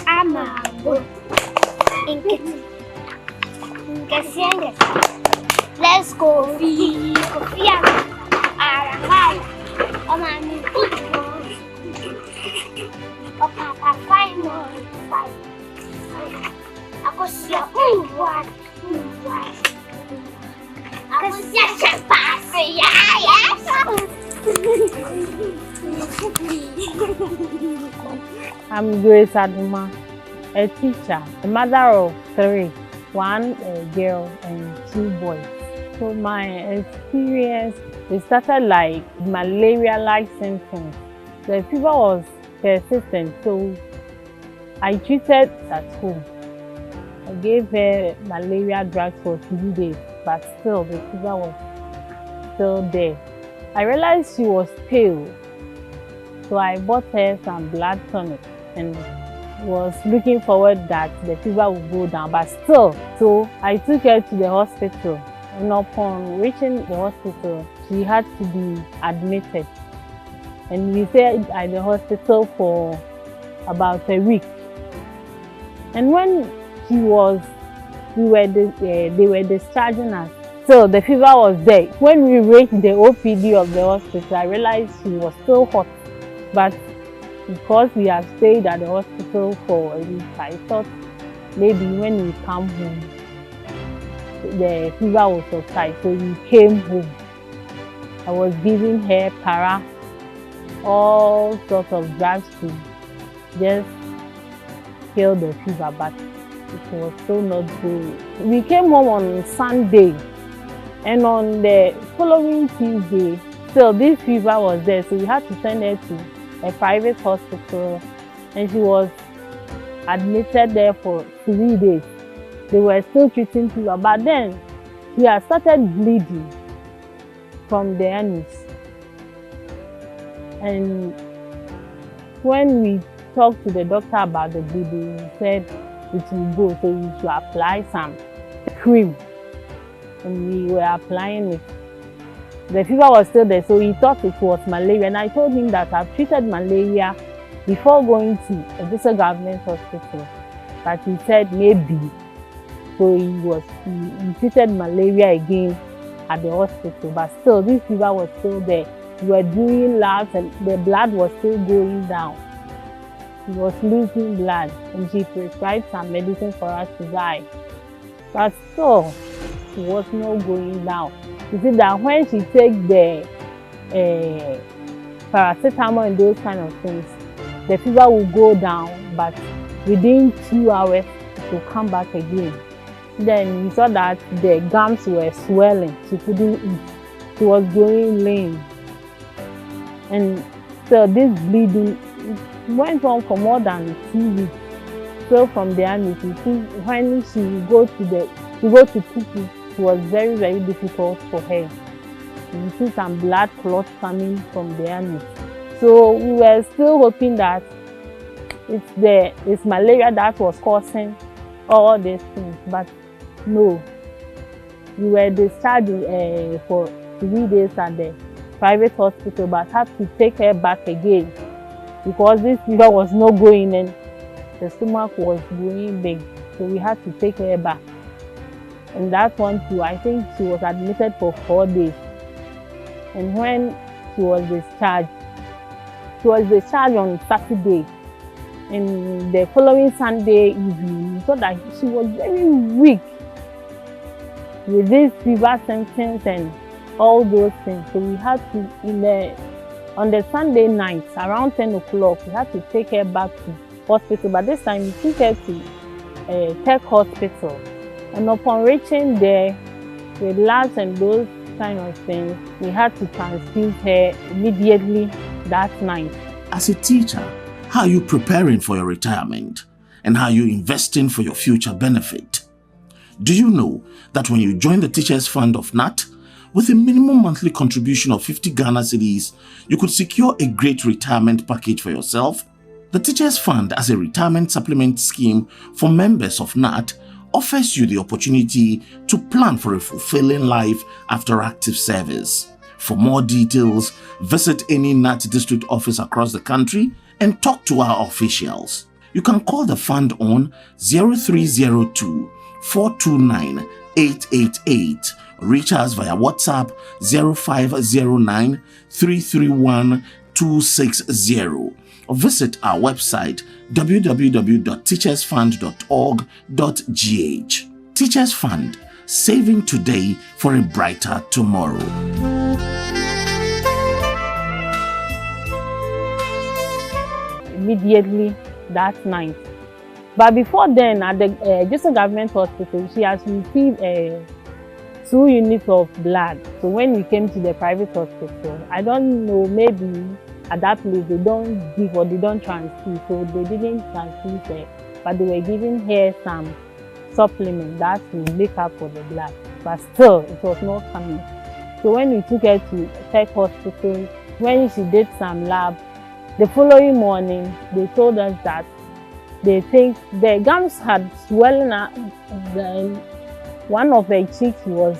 Amango. Let's go. I'm Grace Adomaa, a teacher, a mother of 3, 1 girl and 2 boys. So my experience, it started like malaria-like symptoms. The fever was persistent, so I treated at home. I gave her malaria drugs for 3 days, but still the fever was still there. I realized she was pale, so I bought her some blood tonic and was looking forward that the fever would go down, but still. So I took her to the hospital, and upon reaching the hospital, she had to be admitted. And we stayed at the hospital for about a week. And when they were discharging us, still the fever was there. When we reached the OPD of the hospital, I realized she was still hot. But because we have stayed at the hospital for a week, I thought maybe when we come home, the fever will subside. So we came home. I was giving her para, all sorts of drugs to just kill the fever, but it was still not good. We came home on Sunday, and on the following Tuesday, still this fever was there, so we had to send her to a private hospital, and she was admitted there for 3 days. They were still treating fever, but then she had started bleeding from the anus. And when we talked to the doctor about the bleeding, he said it will go, so we should apply some cream. And we were applying it. The fever was still there, so he thought it was malaria. And I told him that I've treated malaria before going to a district government hospital. But he said maybe. So he treated malaria again at the hospital. But still, this fever was still there. We were doing labs and the blood was still going down. He was losing blood, and she prescribed some medicine for us to buy. But still, it was not going down. You see that when she takes the paracetamol and those kind of things, the fever will go down, but within 2 hours it will come back again. Then we saw that the gums were swelling. She couldn't eat. She was going lame. And so this bleeding went on for more than 2 weeks. So from the anus, you see, when she go to pee, it was very, very difficult for her. You see some blood clots coming from the anus. So we were still hoping that it's malaria that was causing all these things, but no. We were discharged for 3 days at the private hospital, but had to take her back again because this fever was not going and the stomach was going big. So we had to take her back. And that one too, I think she was admitted for 4 days. And when she was discharged on Saturday. And the following Sunday evening, we saw that she was very weak with these fever symptoms and all those things. So we had to, on the Sunday night, around 10 o'clock, we had to take her back to hospital. But this time we took her to Tech Hospital. And upon reaching there, with labs and those kind of things, we had to transfuse her immediately that night. As a teacher, how are you preparing for your retirement? And how are you investing for your future benefit? Do you know that when you join the Teachers Fund of GNAT, with a minimum monthly contribution of 50 Ghana cedis, you could secure a great retirement package for yourself? The Teachers Fund, as a retirement supplement scheme for members of GNAT, offers you the opportunity to plan for a fulfilling life after active service. For more details, visit any GNAT district office across the country and talk to our officials. You can call the fund on 0302 429 888. Reach us via WhatsApp 0509 331 260 or visit our website www.teachersfund.org.gh. Teachers Fund, saving today for a brighter tomorrow. Immediately that night. But before then, at the Joseph Government Hospital, she has received 2 units of blood. So when we came to the private hospital, I don't know, maybe at that place they don't give or they don't transfuse, so they didn't transfuse her, but they were giving her some supplement that will make up for the blood. But still, it was not coming. So when we took her to Tech Hospital, when she did some lab, the following morning they told us that they think the gums had swollen up. One of her cheeks was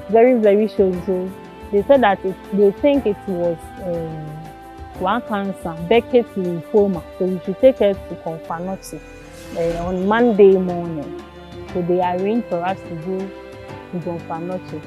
very, very swollen. So they said that they think it was one cancer, Beckett's lymphoma. So we should take her to Confanochi on Monday morning. So they arranged for us to go to Confanochi.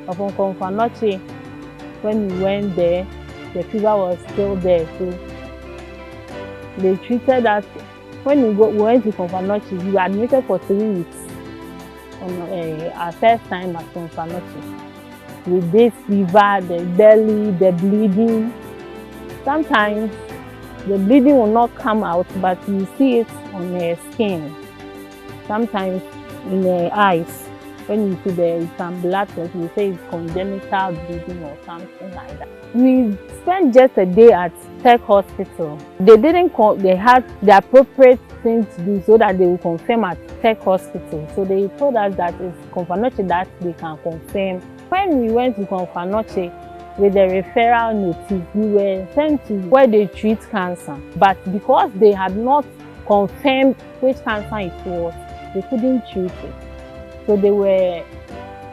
Upon Confanochi, when we went there, the fever was still there. So they treated us. When we went to Confanochi, we were admitted for 3 weeks on our first time at Confanochi. With this fever, the belly, the bleeding. Sometimes the bleeding will not come out, but you see it on her skin. Sometimes in her eyes. When you see there is some blood clots, you say it's congenital bleeding or something like that. We spent just a day at Tech Hospital. They had the appropriate thing to do so that they will confirm at Tech Hospital. So they told us that it's Confanochi that they can confirm. When we went to Confanochi with the referral notice, we were sent to where they treat cancer. But because they had not confirmed which cancer it was, they couldn't treat it. So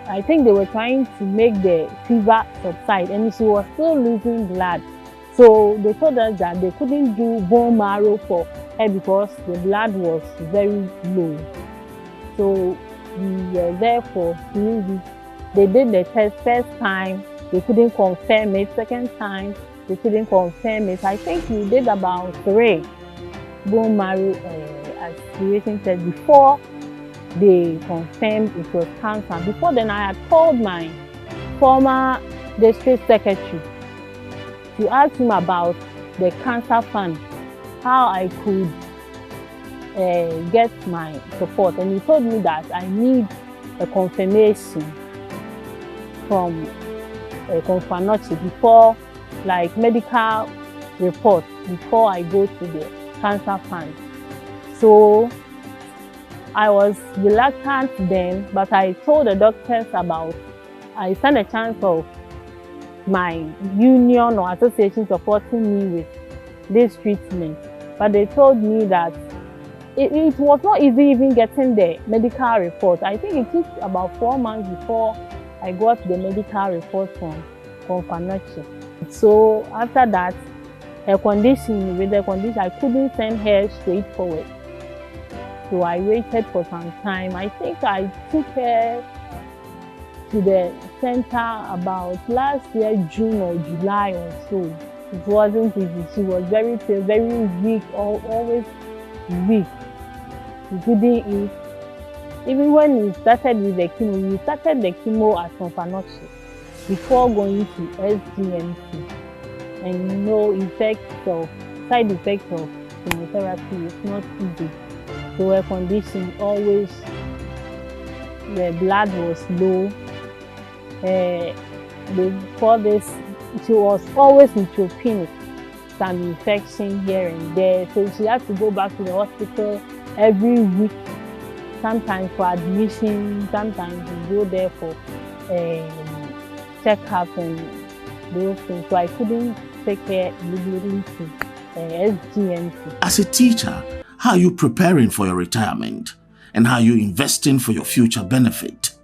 I think they were trying to make the fever subside, and she was still losing blood. So they told us that they couldn't do bone marrow for her because the blood was very low. So we were there for 3 weeks. They did the test first time, they couldn't confirm it. Second time, they couldn't confirm it. I think we did about 3 bone marrow aspiration tests before they confirmed it was cancer. Before then, I had called my former district secretary to ask him about the cancer fund, how I could get my support. And he told me that I need a confirmation from Confanochi before, like medical report, before I go to the cancer fund. So I was reluctant then, but I told the doctors I stand a chance of my union or association supporting me with this treatment. But they told me that it was not easy even getting the medical report. I think it took about 4 months before I got the medical report from Confanochi. So after that, with the condition, I couldn't send her straight forward. So I waited for some time. I think I took her to the center about last year, June or July or so. It wasn't easy. She was very pale, very weak, always weak. She couldn't eat. Even when we started with the chemo, we started the chemo at Confanochi before going to SGMC. And side effects of chemotherapy is not easy. So her condition always, the blood was low. They call this, she was always neutropenic, some infection here and there. So she had to go back to the hospital every week sometimes for admission, sometimes we go there for check-up and those things. So I couldn't take care immediately to SGNC. As a teacher, how are you preparing for your retirement? And how are you investing for your future benefit?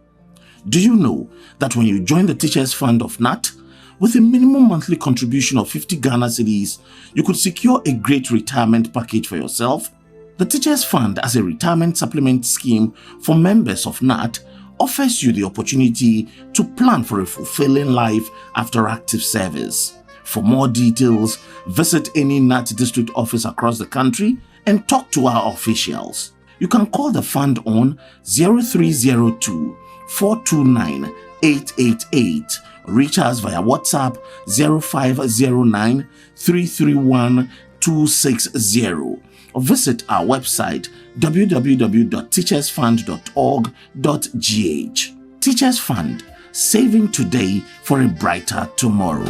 Do you know that when you join the Teachers Fund of GNAT, with a minimum monthly contribution of 50 Ghana cedis, you could secure a great retirement package for yourself? The Teachers Fund, as a retirement supplement scheme for members of GNAT, offers you the opportunity to plan for a fulfilling life after active service. For more details, visit any GNAT district office across the country and talk to our officials. You can call the fund on 0302 429 888. Reach us via WhatsApp 0509 331 260 or visit our website www.teachersfund.org.gh. Teachers Fund, saving today for a brighter tomorrow.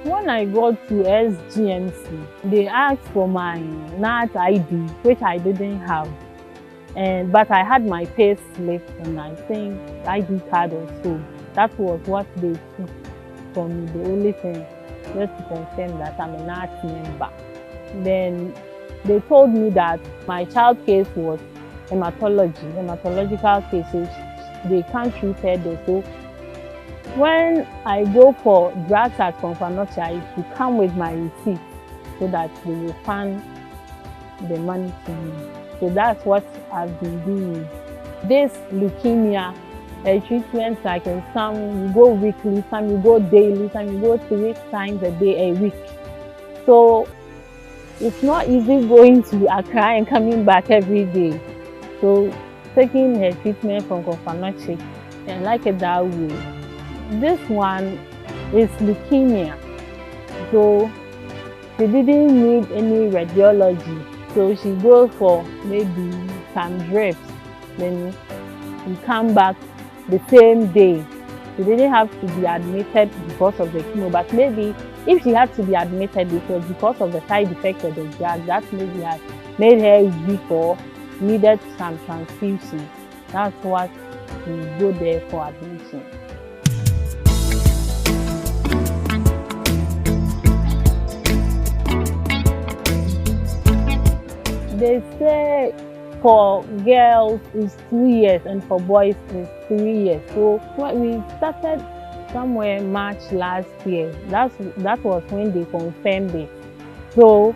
When I got to SGNC, they asked for my GNAT ID, which I didn't have. But I had my pay slip and I think ID card also. That was what they took from me, the only thing, just to confirm that I'm a GNAT member. Then they told me that my child case was hematological case, so they can't treat her. So when I go for drugs at Confanoche, I should come with my receipt so that they will fund the money to me. So that's what I've been doing. This leukemia treatment, like in some you go weekly, some you go daily, some you go 3 times a week. So it's not easy going to Accra and coming back every day. So taking her treatment from Confanoche and like it that way. This one is leukemia, so she didn't need any radiology. So she goes for maybe some drips, then we come back the same day. She didn't have to be admitted because of the chemo, but maybe if she had to be admitted, it was because of the side effects of the drug that maybe had made her weak or needed some transfusion. That's what we go there for admission. They say for girls it's 2 years and for boys it's 3 years. So we started somewhere March last year. That was when they confirmed it. So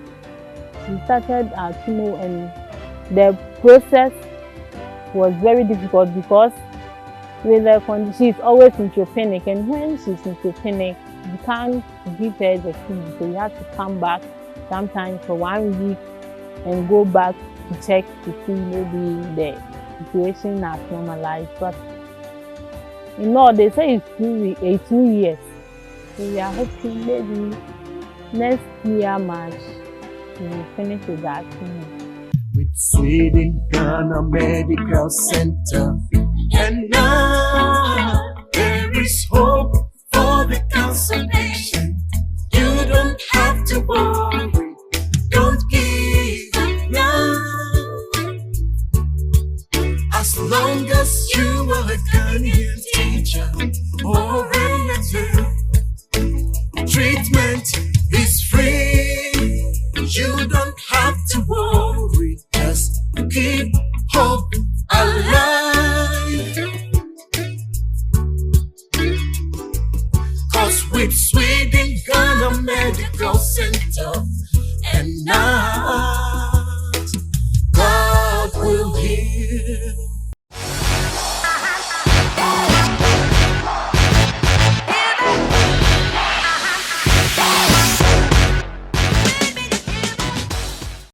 we started our chemo and the process was very difficult because with the condition, she's always neutropenic, and when she's neutropenic, you can't give her the chemo. So you have to come back sometimes for 1 week and go back to check to see maybe the situation has normalized. But you know, they say it's 2 years. So we are hoping maybe next year March we will finish with that. With Sweden Ghana Medical Center, and now there is hope for the cancer patient. You don't have to worry, don't give up now. As long as you are a Ghanaian teacher or relative, treatment is free. You don't have to worry, just keep hope